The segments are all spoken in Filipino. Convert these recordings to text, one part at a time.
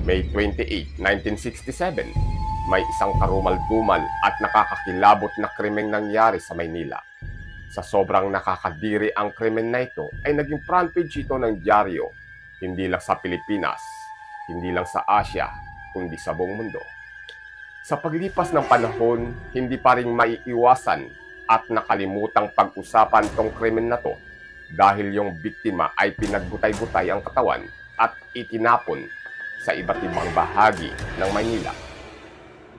May 28, 1967, may isang karumal-dumal at nakakakilabot na krimeng nangyari sa Maynila. Sa sobrang nakakadiri ang krimen na ito ay naging front page ito ng dyaryo, hindi lang sa Pilipinas, hindi lang sa Asia, kundi sa buong mundo. Sa paglipas ng panahon, hindi pa rin maiiwasan at nakalimutang pag-usapan tong krimen na to dahil yung biktima ay pinagbutay-butay ang katawan at itinapon sa iba't ibang bahagi ng Maynila.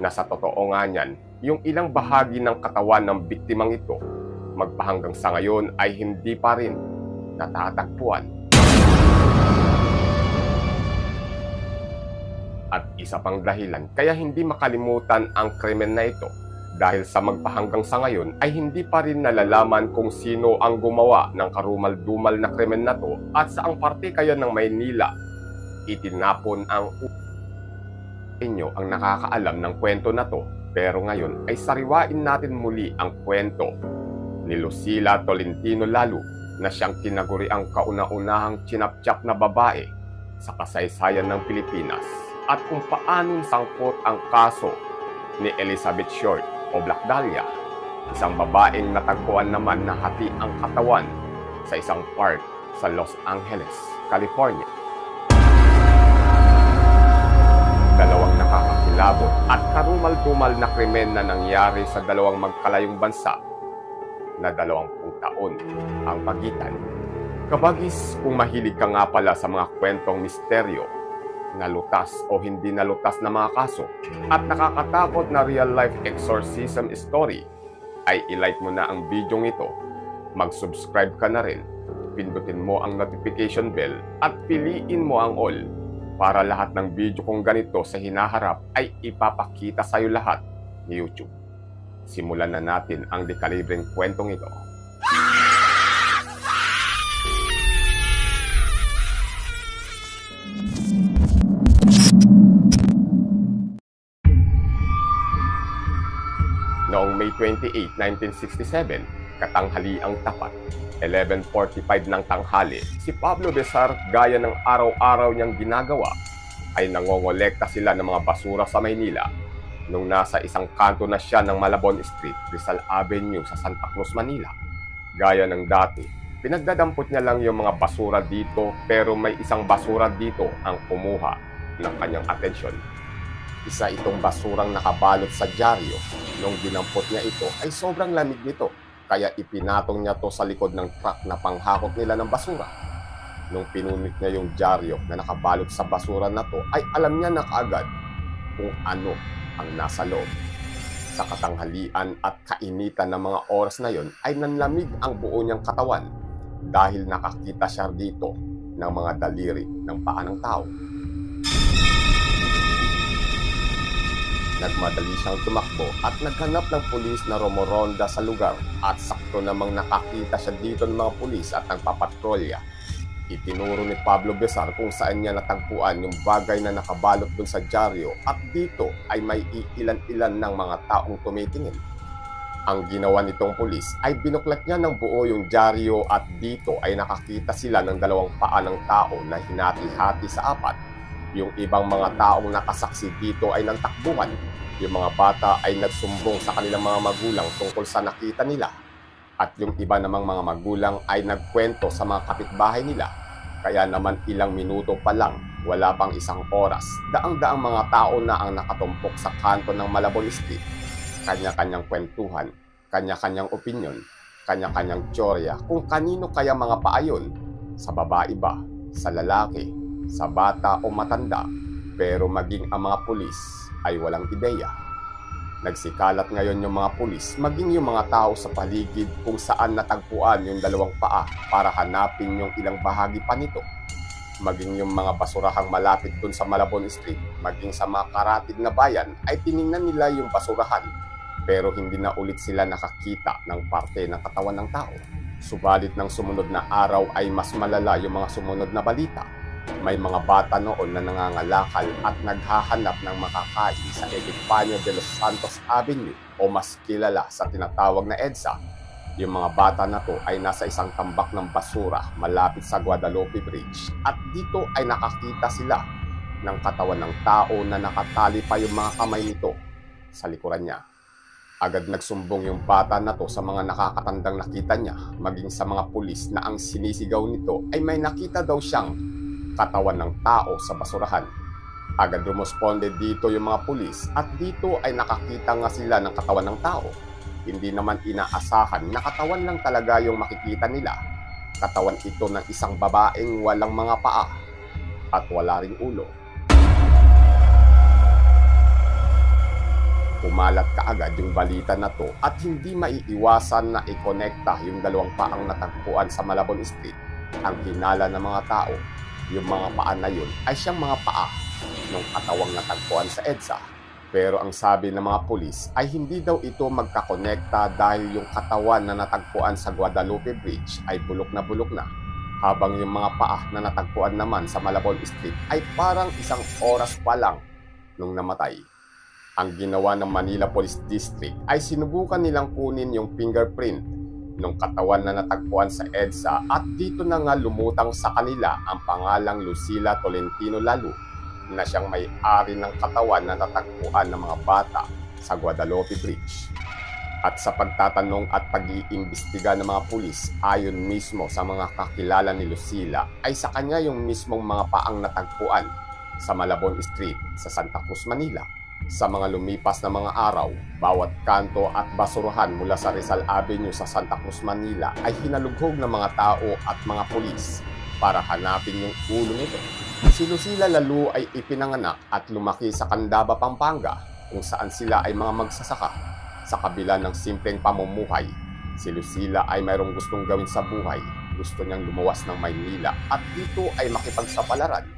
Nasa totoo nga niyan, yung ilang bahagi ng katawan ng biktimang ito, magpahanggang sa ngayon ay hindi pa rin natatagpuan. At isa pang dahilan kaya hindi makalimutan ang krimen na ito dahil sa magpahanggang sa ngayon ay hindi pa rin nalalaman kung sino ang gumawa ng karumal-dumal na krimen na to at saang parte kaya ng Maynila itinapon ang inyo ang nakakaalam ng kwento na to. Pero ngayon ay sariwain natin muli ang kwento ni Lucila Tolentino Lalu na siyang tinaguri ang kauna-unahang chinapchap na babae sa kasaysayan ng Pilipinas at kung paanong sangkot ang kaso ni Elizabeth Short o Black Dahlia, isang babaeng natagpuan naman na hati ang katawan sa isang park sa Los Angeles, California. Dalawang nakakakilabot at karumal-dumal na krimen na nangyari sa dalawang magkalayong bansa na 20 taon ang pagitan. Kabagis, kung mahilig ka nga pala sa mga kwentong misteryo, nalutas o hindi nalutas na mga kaso at nakakatakot na real-life exorcism story, ay ilike mo na ang video ito, mag-subscribe ka na rin, pindutin mo ang notification bell at piliin mo ang all para lahat ng video kong ganito sa hinaharap ay ipapakita sa iyo lahat ni YouTube. Simulan na natin ang dekalibreng kwentong ito. Noong May 28, 1967, katanghaliang tapat, 11:45 ng tanghali, si Pablo Besar, gaya ng araw-araw niyang ginagawa, ay nangongolekta sila ng mga basura sa Maynila nung nasa isang kanto na siya ng Malabon Street, Rizal Avenue sa Santa Cruz, Manila. Gaya ng dati, pinagdadampot niya lang yung mga basura dito pero may isang basura dito ang kumuha ng kanyang atensyon. Isa itong basurang nakabalot sa dyaryo. Nung dinampot niya ito ay sobrang lamig nito kaya ipinatong niya to sa likod ng truck na panghakot nila ng basura. Nung pinunit niya yung dyaryo na nakabalot sa basura na to ay alam niya na kaagad kung ano ang nasa loob. Sa katanghalian at kainitan ng mga oras na yon ay nanlamig ang buo niyang katawan dahil nakakita siya dito ng mga daliri ng paa ng tao. Nagmadali siyang tumakbo at naghanap ng pulis na rumoronda sa lugar at sakto namang nakakita siya dito ng mga pulis at nagpapatrolya. Itinuro ni Pablo Besar kung saan niya natagpuan yung bagay na nakabalot dun sa dyaryo at dito ay may iilan-ilan ng mga taong tumitingin. Ang ginawa nitong pulis ay binuklat niya ng buo yung dyaryo at dito ay nakakita sila ng dalawang paa ng tao na hinati-hati sa apat. Yung ibang mga taong nakasaksi dito ay nagtakbuhan. Yung mga bata ay nagsumbong sa kanilang mga magulang tungkol sa nakita nila. At yung iba namang mga magulang ay nagkwento sa mga kapitbahay nila. Kaya naman ilang minuto pa lang, wala pang isang oras, daang-daang mga tao na ang nakatumpok sa kanto ng Malabon Street. Kanya-kanyang kwentuhan, kanya-kanyang opinyon, kanya-kanyang teorya kung kanino kaya mga paayon. Sa babae ba, sa lalaki, sa bata o matanda, pero maging ang mga pulis ay walang ideya. Nagsikalat ngayon yung mga pulis, maging yung mga tao sa paligid kung saan natagpuan yung dalawang paa para hanapin yung ilang bahagi pa nito. Maging yung mga basurahang malapit dun sa Malabon Street, maging sa mga karatid na bayan ay tiningnan nila yung basurahan pero hindi na ulit sila nakakita ng parte ng katawan ng tao. Subalit ng sumunod na araw ay mas malala yung mga sumunod na balita. May mga bata noon na nangangalakal at naghahanap ng makakain sa Epifanio de los Santos Avenue o mas kilala sa tinatawag na EDSA. Yung mga bata na to ay nasa isang tambak ng basura malapit sa Guadalupe Bridge at dito ay nakakita sila ng katawan ng tao na nakatali pa yung mga kamay nito sa likuran niya. Agad nagsumbong yung bata na to sa mga nakakatandang nakita niya, maging sa mga pulis, na ang sinisigaw nito ay may nakita daw siyang katawan ng tao sa basurahan. Agad rumusponde dito yung mga pulis at dito ay nakakita nga sila ng katawan ng tao. Hindi naman inaasahan na katawan lang talaga yung makikita nila. Katawan ito ng isang babaeng walang mga paa at wala ring ulo. Pumalat kaagad yung balita na to at hindi maiiwasan na ikonekta yung dalawang paang natagpuan sa Malabon Street. Ang hinala ng mga tao, yung mga paa na yun ay siyang mga paa ng katawang natagpuan sa EDSA. Pero ang sabi ng mga pulis ay hindi daw ito magkakonekta dahil yung katawan na natagpuan sa Guadalupe Bridge ay bulok na, habang yung mga paa na natagpuan naman sa Malabon Street ay parang isang oras pa lang nung namatay. Ang ginawa ng Manila Police District ay sinubukan nilang kunin yung fingerprint ng katawan na natagpuan sa EDSA at dito na nga lumutang sa kanila ang pangalang Lucila Tolentino Lalu, na siyang may-ari ng katawan na natagpuan ng mga bata sa Guadalupe Bridge. At sa pagtatanong at pag-iimbestiga ng mga pulis, ayon mismo sa mga kakilala ni Lucila, ay sa kanya yung mismong mga paang natagpuan sa Malabon Street sa Santa Cruz, Manila. Sa mga lumipas na mga araw, bawat kanto at basurahan mula sa Rizal Avenue sa Santa Cruz, Manila ay hinalughog ng mga tao at mga pulis para hanapin yung ulo nito. Si Lucila Lalu ay ipinanganak at lumaki sa Candaba, Pampanga, kung saan sila ay mga magsasaka. Sa kabila ng simpleng pamumuhay, si Lucila ay mayroong gustong gawin sa buhay. Gusto niyang lumuwas ng Maynila at dito ay makipagsapalaran.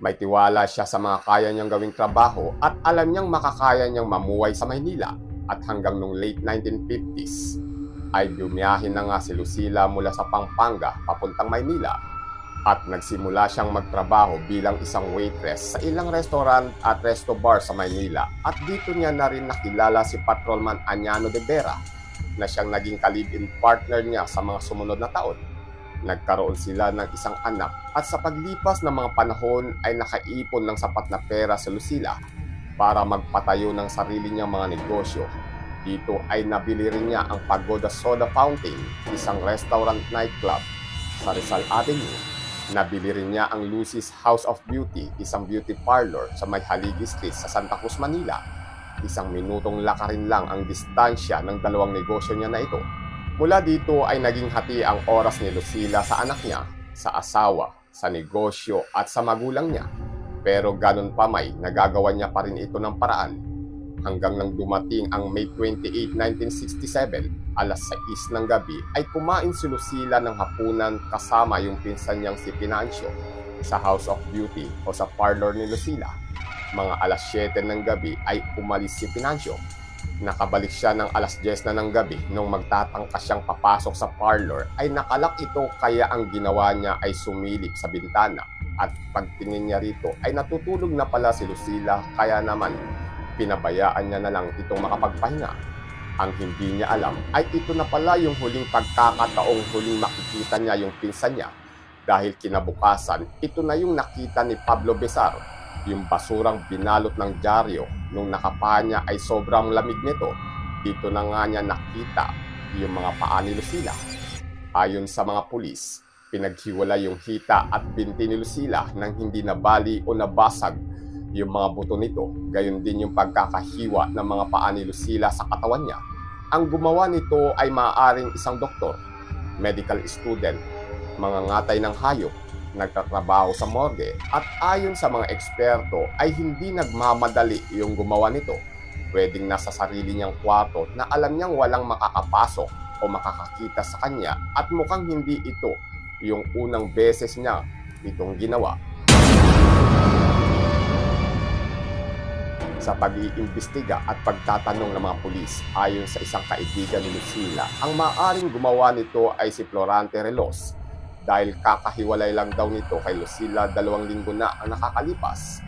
May tiwala siya sa mga kaya niyang gawing trabaho at alam niyang makakaya niyang mamuhay sa Maynila. At hanggang nung late 1950s ay bumiyahin na nga si Lucila mula sa Pampanga papuntang Maynila. At nagsimula siyang magtrabaho bilang isang waitress sa ilang restaurant at resto bar sa Maynila. At dito niya na rin nakilala si Patrolman Añano de Vera, na siyang naging ka-live-in partner niya sa mga sumunod na taon. Nagkaroon sila ng isang anak at sa paglipas ng mga panahon ay nakaipon ng sapat na pera si Lucila para magpatayo ng sarili niyang mga negosyo. Dito ay nabili rin niya ang Pagoda Soda Fountain, isang restaurant nightclub sa Rizal Avenue. Nabili rin niya ang Lucy's House of Beauty, isang beauty parlor sa may Haligi Street sa Santa Cruz, Manila. Isang minutong lakarin lang ang distansya ng dalawang negosyo niya na ito. Mula dito ay naging hati ang oras ni Lucila sa anak niya, sa asawa, sa negosyo at sa magulang niya. Pero ganun pa may, nagagawa niya pa rin ito ng paraan. Hanggang nang dumating ang May 28, 1967, alas 6 ng gabi, ay kumain si Lucila ng hapunan kasama yung pinsan niyang si Pinancio sa House of Beauty o sa parlor ni Lucila. Mga alas 7 ng gabi ay umalis si Pinancio. Nakabalik siya ng alas 10 na ng gabi. Nung magtatangkas siyang papasok sa parlor ay nakalak ito, kaya ang ginawa niya ay sumilip sa bintana. At pagtingin niya rito ay natutulog na pala si Lucila, kaya naman pinabayaan niya na lang itong makapagpahinga. Ang hindi niya alam ay ito na pala yung huling pagkakataong huling makikita niya yung pinsan niya, dahil kinabukasan ito na yung nakita ni Pablo Besar, yung basurang binalot ng dyaryo. Nung nakapaa niya ay sobrang lamig nito. Dito na nga niya nakita yung mga paa ni Lucila. Ayon sa mga pulis, pinaghiwalay yung hita at binti ni Lucila nang hindi nabali o nabasag yung mga buto nito. Gayon din yung pagkakahiwa ng mga paa ni Lucila sa katawan niya. Ang gumawa nito ay maaaring isang doktor, medical student, mangangatay ng hayop, nagtatrabaho sa morgue, at ayon sa mga eksperto ay hindi nagmamadali yung gumawa nito. Pwedeng nasa sarili niyang kwarto na alam niyang walang makakapasok o makakakita sa kanya, at mukhang hindi ito yung unang beses niya itong ginawa. Sa pag-iimbestiga at pagtatanong ng mga pulis, ayon sa isang kaibigan ni Lucila, ang maaaring gumawa nito ay si Florante Relos, dahil kakahiwalay lang daw nito kay Lucila 2 linggo na ang nakakalipas.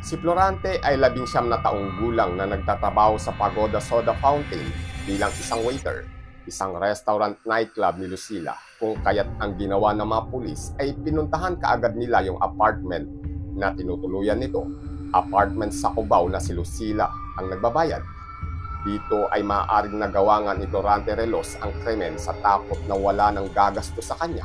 Si Florante ay 19 na taong gulang na nagtatrabaho sa Pagoda Soda Fountain bilang isang waiter, isang restaurant nightclub ni Lucila, kung kaya't ang ginawa ng mga pulis ay pinuntahan kaagad nila yung apartment na tinutuluyan nito. Apartment sa Cubao na si Lucila ang nagbabayad. Dito ay maaaring nagawangan ni Florante Relos ang krimen sa takot na wala nang gagastos sa kanya.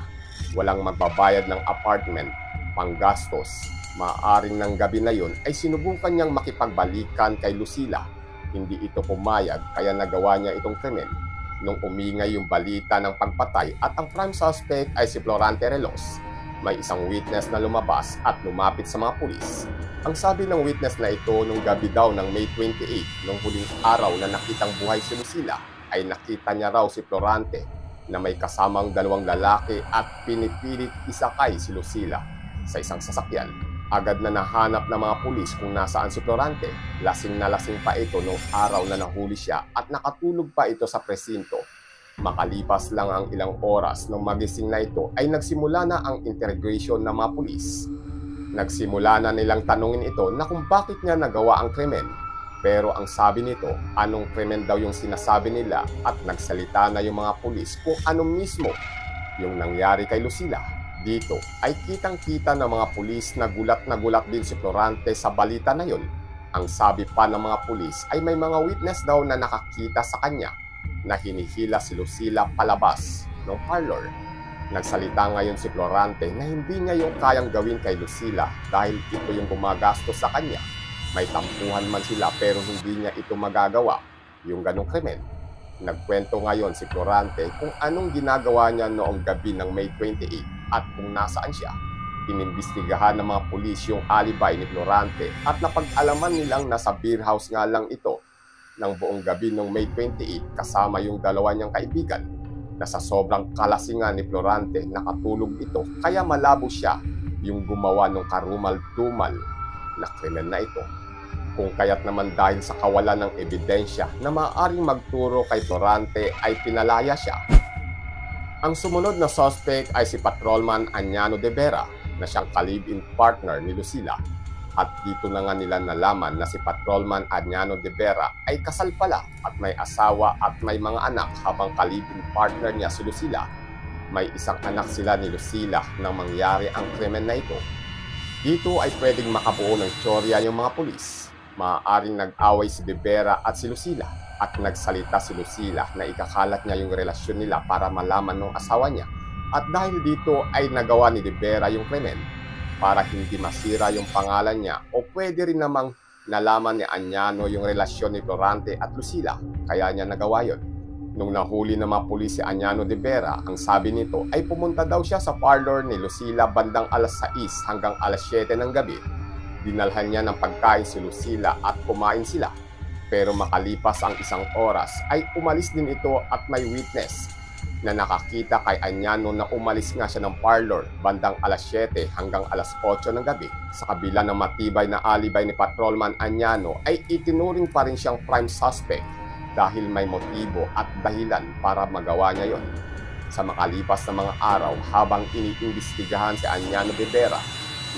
Walang magbabayad ng apartment, panggastos. Maaaring ng gabi na yun ay sinubukan niyang makipagbalikan kay Lucila. Hindi ito pumayag kaya nagawa niya itong krimen. Nung umingay yung balita ng pagpatay at ang prime suspect ay si Florante Relos, may isang witness na lumabas at lumapit sa mga pulis. Ang sabi ng witness na ito nung gabi daw ng May 28, nung huling araw na nakitang buhay si Lucila, ay nakita niya raw si Florante na may kasamang dalawang lalaki at pinipilit isakay si Lucila sa isang sasakyan. Agad na nahanap ng mga pulis kung nasaan si Florante. Lasing na lasing pa ito nung araw na nahuli siya at nakatulog pa ito sa presinto. Makalipas lang ang ilang oras nung magising na ito ay nagsimula na ang interrogation ng mga pulis. Nagsimula na nilang tanungin ito na kung bakit niya nagawa ang krimen. Pero ang sabi nito, anong krimen daw yung sinasabi nila at nagsalita na yung mga pulis kung ano mismo yung nangyari kay Lucila. Dito ay kitang-kita ng mga pulis na gulat din si Florante sa balita na yun. Ang sabi pa ng mga pulis ay may mga witness daw na nakakita sa kanya na hinihila si Lucila palabas ng parlor. Nagsalita ngayon si Florante na hindi niya yung kayang gawin kay Lucila dahil ito yung gumagastos sa kanya. May tampuhan man sila pero hindi niya ito magagawa, yung ganong krimen. Nagkwento ngayon si Florante kung anong ginagawa niya noong gabi ng May 28 at kung nasaan siya. Inimbestigahan ng mga pulis yung alibay ni Florante at napag-alaman nilang nasa beer house nga lang ito ng buong gabi ng May 28 kasama yung dalawa niyang kaibigan. Na sa sobrang kalasingan ni Florante nakatulog ito kaya malabo siya yung gumawa ng karumal-dumal na krimen na ito. Kung kaya't naman dahil sa kawalan ng ebidensya na maaaring magturo kay Florante ay pinalaya siya. Ang sumunod na suspect ay si Patrolman Añano de Vera na siyang ka-live-in partner ni Lucila. At dito na nga nila nalaman na si Patrolman Añano de Vera ay kasal pala at may asawa at may mga anak habang ka-live-in partner niya si Lucila. May isang anak sila ni Lucila nang mangyari ang krimen na ito. Dito ay pwedeng makabuo ng teorya yung mga pulis. Maaaring nag-away si de Vera at si Lucila. At nagsalita si Lucila na ikakalat niya yung relasyon nila para malaman ng asawa niya. At dahil dito ay nagawa ni de Vera yung krimen para hindi masira yung pangalan niya o pwede rin namang nalaman ni Añano yung relasyon ni Florante at Lucila kaya niya nagawa yun. Nung nahuli ng mga pulis si Añano de Vera, ang sabi nito ay pumunta daw siya sa parlor ni Lucila bandang alas 6 hanggang alas 7 ng gabi. Dinalhan niya ng pagkain si Lucila at kumain sila. Pero makalipas ang isang oras ay umalis din ito at may witness na nakakita kay Añano na umalis nga siya ng parlor bandang alas 7 hanggang alas 8 ng gabi. Sa kabila ng matibay na alibay ni Patrolman Añano ay itinuring pa rin siyang prime suspect dahil may motibo at dahilan para magawa niya yon. Sa makalipas na mga araw habang iniimbestigahan si Añano de Vera,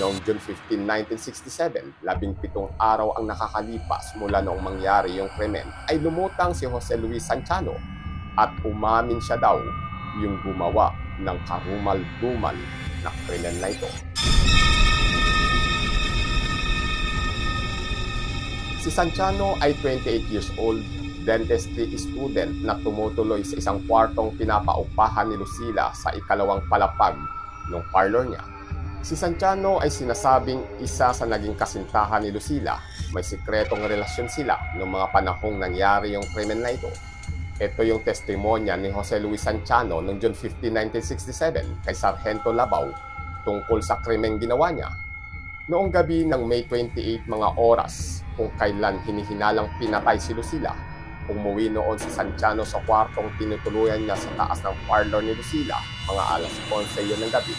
noong June 15, 1967, 17 araw ang nakakalipas mula noong mangyari yung krimen, ay lumutang si Jose Luis Sanchano at umamin siya daw yung gumawa ng karumal-dumal na krimen na ito. Si Sanchano ay 28 years old, dentistry student na tumutuloy sa isang kwartong pinapaupahan ni Lucila sa ikalawang palapag ng parlor niya. Si Sanchano ay sinasabing isa sa naging kasintahan ni Lucila. May sikretong relasyon sila noong mga panahong nangyari yung krimen na ito. Ito yung testimonya ni Jose Luis Sanchano noong June 15, 1967 kay Sargento Labaw tungkol sa krimeng ginawa niya. Noong gabi ng May 28 mga oras kung kailan hinihinalang pinatay si Lucila, umuwi noon si Sanchano sa kwartong tinutuluyan niya sa taas ng parlor ni Lucila mga alas 11 yun ng gabi.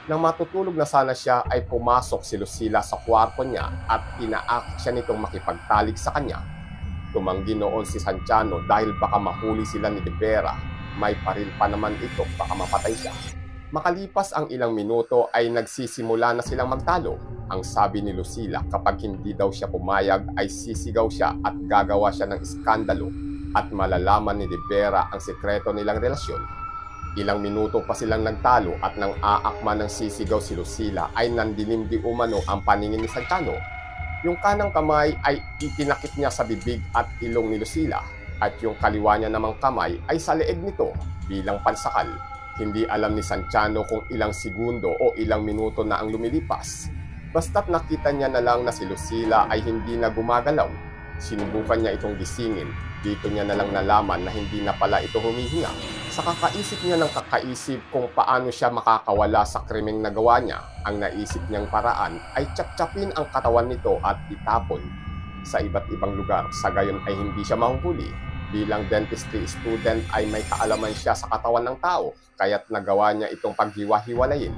Nang matutulog na sana siya ay pumasok si Lucila sa kwarto niya at inaakit siya nitong makipagtalik sa kanya. Tumanggi noon si Sanchano dahil baka mahuli sila ni de Vera. May paril pa naman ito, baka mapatay siya. Makalipas ang ilang minuto ay nagsisimula na silang magtalo. Ang sabi ni Lucila kapag hindi daw siya pumayag ay sisigaw siya at gagawa siya ng iskandalo at malalaman ni de Vera ang sekreto nilang relasyon. Ilang minuto pa silang nagtalo at nang aakma ng sisigaw si Lucila ay nandilim di umano ang paningin ni Santiano. Yung kanang kamay ay itinakip niya sa bibig at ilong ni Lucila at yung kaliwa niya namang kamay ay sa leeg nito bilang pansakal. Hindi alam ni Santiano kung ilang segundo o ilang minuto na ang lumilipas. Basta't nakita niya na lang na si Lucila ay hindi na gumagalaw. Sinubukan niya itong gisingin. Dito niya na lang nalaman na hindi na pala ito humihinga. Sa kakaisip niya ng kakaisip kung paano siya makakawala sa krimeng nagawa niya, ang naisip niyang paraan ay tsap-tsapin ang katawan nito at itapon sa iba't ibang lugar. Sa gayon ay hindi siya mahuhuli. Bilang dentistry student ay may kaalaman siya sa katawan ng tao, kaya't nagawa niya itong paghiwa-hiwalayin.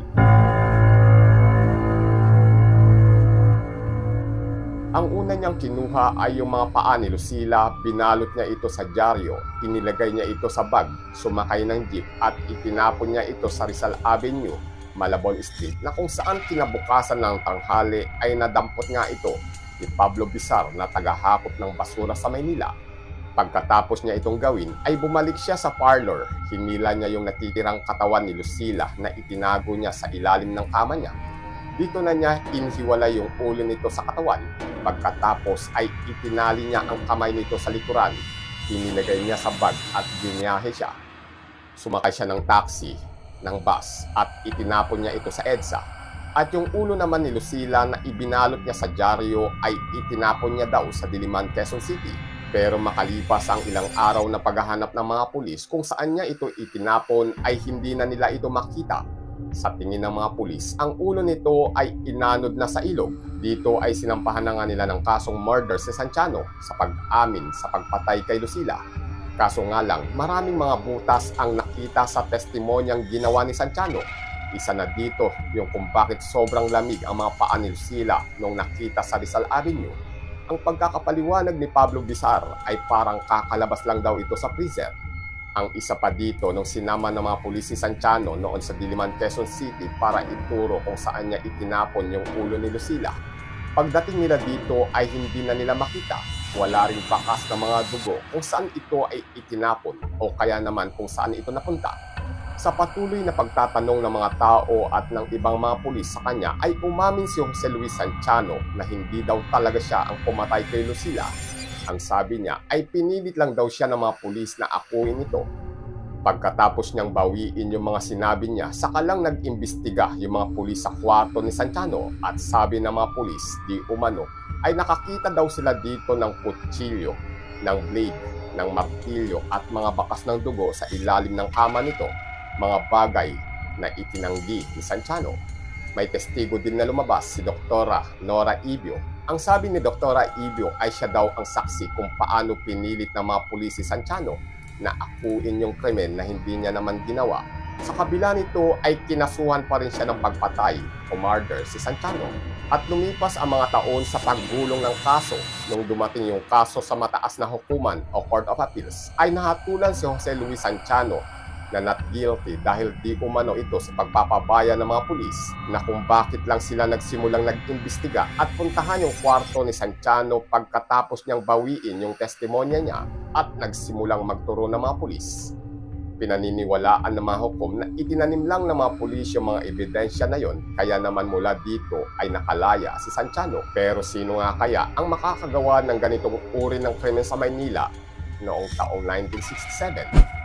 Ang una niyang kinuha ay yung mga paa ni Lucila, binalot niya ito sa dyaryo, inilagay niya ito sa bag, sumakay ng jeep at itinapon niya ito sa Rizal Avenue, Malabon Street, na kung saan kinabukasan ng tanghali ay nadampot nga ito ni Pablo Bizar na tagahakot ng basura sa Maynila. Pagkatapos niya itong gawin ay bumalik siya sa parlor, hinila niya yung natitirang katawan ni Lucila na itinago niya sa ilalim ng kama niya. Dito na niya inhiwalay yung ulo nito sa katawan. Pagkatapos ay itinali niya ang kamay nito sa likuran. Inilagay niya sa bag at biniyahe siya. Sumakay siya ng taxi, ng bus at itinapon niya ito sa EDSA. At yung ulo naman ni Lucila na ibinalot niya sa dyaryo ay itinapon niya daw sa Diliman, Quezon City. Pero makalipas ang ilang araw na paghahanap ng mga pulis kung saan niya ito itinapon ay hindi na nila ito makita. Sa tingin ng mga pulis, ang ulo nito ay inanod na sa ilog. Dito ay sinampahan na nga nila ng kasong murder si Santiano sa pag-amin sa pagpatay kay Lucila. Kaso nga lang, maraming mga butas ang nakita sa testimonyang ginawa ni Santiano. Isa na dito yung kung bakit sobrang lamig ang mga paa ni Lucila nung nakita sa Rizal Avenue. Ang pagkakapaliwanag ni Pablo Bizar ay parang kakalabas lang daw ito sa freezer. Ang isa pa dito nung sinama ng mga pulis si Santiano noon sa Diliman, Quezon City para ituro kung saan niya itinapon yung ulo ni Lucila. Pagdating nila dito ay hindi na nila makita. Wala ring bakas na mga dugo kung saan ito ay itinapon o kaya naman kung saan ito napunta. Sa patuloy na pagtatanong ng mga tao at ng ibang mga pulis sa kanya ay umamin si Jose Luis Santiano na hindi daw talaga siya ang pumatay kay Lucila. Ang sabi niya ay pinilit lang daw siya ng mga pulis na akuin ito. Pagkatapos niyang bawiin yung mga sinabi niya, saka lang nag-imbestiga yung mga pulis sa kwarto ni Santiano at sabi ng mga pulis, di umano, ay nakakita daw sila dito ng kutsilyo, ng blade, ng martilyo at mga bakas ng dugo sa ilalim ng kama nito, mga bagay na itinanggi ni Santiano. May testigo din na lumabas, si Doktora Nora Ibio. Ang sabi ni Doktora Ibio ay siya daw ang saksi kung paano pinilit ng mga pulis si Santiano na akuin yung krimen na hindi niya naman ginawa. Sa kabila nito ay kinasuhan pa rin siya ng pagpatay o murder si Santiano. At lumipas ang mga taon sa paggulong ng kaso. Nung dumating yung kaso sa mataas na hukuman o Court of Appeals, ay nahatulan si Jose Luis Santiano na not guilty dahil di umano ito sa pagpapabaya ng mga pulis na kung bakit lang sila nagsimulang nag-imbestiga at puntahan yung kwarto ni Santiano pagkatapos niyang bawiin yung testimonya niya at nagsimulang magturo ng mga pulis. Pinaniniwalaan ng mga hukom na itinanim lang ng mga pulis yung mga ebidensya na yon, kaya naman mula dito ay nakalaya si Santiano. Pero sino nga kaya ang makakagawa ng ganitong uri ng krimen sa Maynila noong taong 1967?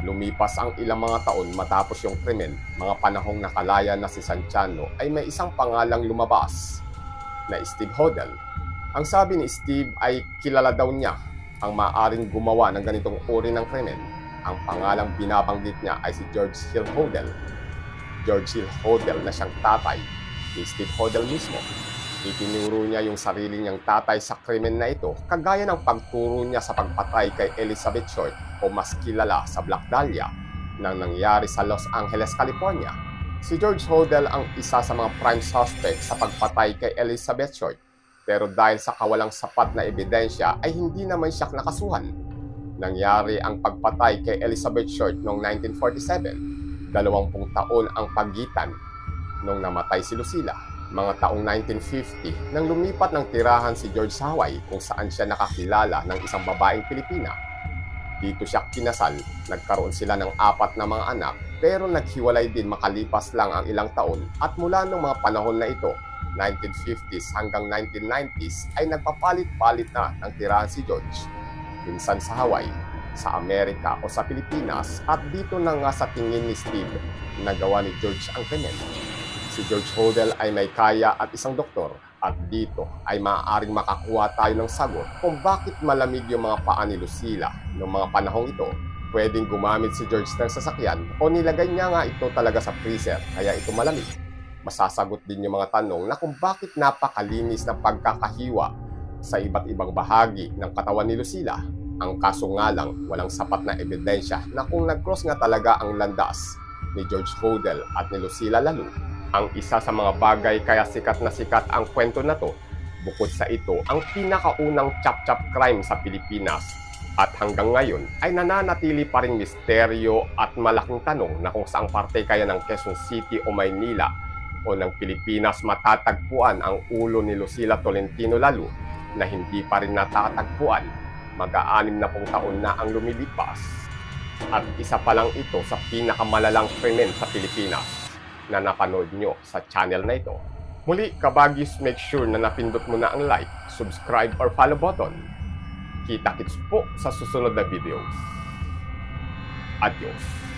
Lumipas ang ilang mga taon matapos yung krimen, mga panahong nakalaya na si Santiano ay may isang pangalang lumabas na Steve Hodel. Ang sabi ni Steve ay kilala daw niya ang maaaring gumawa ng ganitong uri ng krimen. Ang pangalang binabanggit niya ay si George Hill Hodel. George Hill Hodel na siyang tatay ni Steve Hodel mismo. Itinuro niya yung sarili niyang tatay sa krimen na ito, kagaya ng pagturo niya sa pagpatay kay Elizabeth Short o mas kilala sa Black Dahlia na nangyari sa Los Angeles, California. Si George Hodel ang isa sa mga prime suspect sa pagpatay kay Elizabeth Short, pero dahil sa kawalang sapat na ebidensya ay hindi naman siya nakasuhan. Nangyari ang pagpatay kay Elizabeth Short noong 1947, 20 taon ang pagitan nung namatay si Lucila. Mga taong 1950 nang lumipat ng tirahan si George sa Hawaii kung saan siya nakakilala ng isang babaeng Pilipina. Dito siya kinasal, nagkaroon sila ng 4 na mga anak pero naghiwalay din makalipas lang ang ilang taon at mula ng mga panahon na ito, 1950s hanggang 1990s, ay nagpapalit-palit na ng tirahan si George. Minsan sa Hawaii, sa Amerika o sa Pilipinas, at dito na nga sa tingin ni Steve, nagawa ni George ang krimen. Si George Hodel ay may kaya at isang doktor, at dito ay maaaring makakuha tayo ng sagot kung bakit malamig yung mga paa ni Lucila noong mga panahong ito. Pwedeng gumamit si George ng sasakyan o nilagay niya nga ito talaga sa freezer kaya ito malamig. Masasagot din yung mga tanong na kung bakit napakalinis ng pagkakahiwa sa iba't ibang bahagi ng katawan ni Lucila. Ang kaso nga lang, walang sapat na ebidensya na kung nag-cross nga talaga ang landas ni George Hodel at ni Lucila Lalu. Ang isa sa mga bagay kaya sikat na sikat ang kwento na to, bukod sa ito, ang pinakaunang chop-chop crime sa Pilipinas. At hanggang ngayon ay nananatili pa ring misteryo at malaking tanong na kung saang parte kaya ng Quezon City o Maynila o ng Pilipinas matatagpuan ang ulo ni Lucila Tolentino Lalu na hindi pa rin natatagpuan. Mag-aanim na pong taon na ang lumilipas. At isa pa lang ito sa pinakamalalang krimen sa Pilipinas na napanood nyo sa channel na ito. Muli, kabagis, make sure na napindot mo na ang like, subscribe or follow button. Kita-kits po sa susunod na videos. Adios.